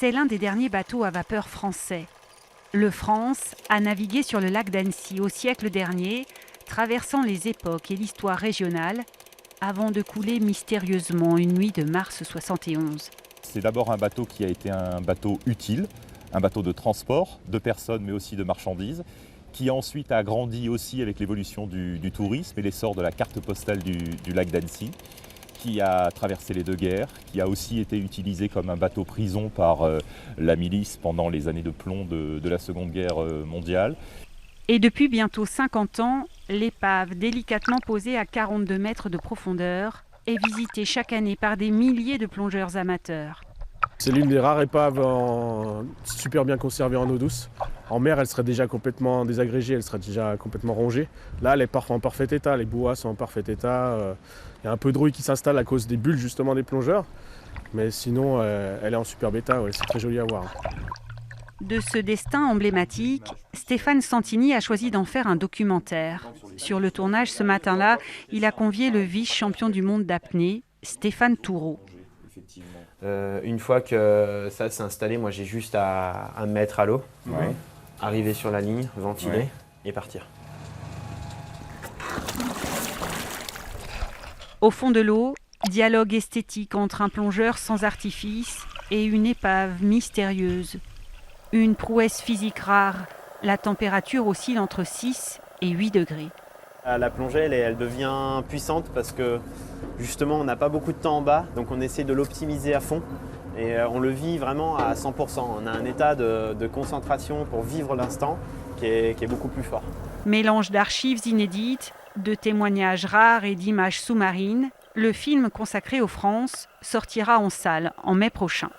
C'est l'un des derniers bateaux à vapeur français. Le France a navigué sur le lac d'Annecy au siècle dernier, traversant les époques et l'histoire régionale, avant de couler mystérieusement une nuit de mars 71. C'est d'abord un bateau qui a été un bateau utile, un bateau de transport de personnes mais aussi de marchandises, qui ensuite a grandi aussi avec l'évolution du tourisme et l'essor de la carte postale du lac d'Annecy, qui a traversé les deux guerres, qui a aussi été utilisé comme un bateau prison par la milice pendant les années de plomb de la Seconde Guerre mondiale. Et depuis bientôt 50 ans, l'épave, délicatement posée à 42 mètres de profondeur, est visitée chaque année par des milliers de plongeurs amateurs. C'est l'une des rares épaves super bien conservée en eau douce. En mer, elle serait déjà complètement désagrégée, elle serait déjà complètement rongée. Là, elle est en parfait état, les bois sont en parfait état. Il y a un peu de rouille qui s'installe à cause des bulles justement des plongeurs. Mais sinon, elle est en superbe état, ouais, c'est très joli à voir. De ce destin emblématique, Stéphane Santini a choisi d'en faire un documentaire. Sur le tournage ce matin-là, il a convié le vice-champion du monde d'apnée, Stéphane Toureau. Une fois que ça s'est installé, moi j'ai juste à me mettre à l'eau, arriver sur la ligne, ventiler et partir. Au fond de l'eau, dialogue esthétique entre un plongeur sans artifice et une épave mystérieuse. Une prouesse physique rare, la température oscille entre 6 et 8 degrés. La plongée, elle devient puissante parce que justement on n'a pas beaucoup de temps en bas, donc on essaie de l'optimiser à fond et on le vit vraiment à 100%. On a un état de concentration pour vivre l'instant qui est beaucoup plus fort. Mélange d'archives inédites, de témoignages rares et d'images sous-marines, le film consacré aux France sortira en salle en mai prochain.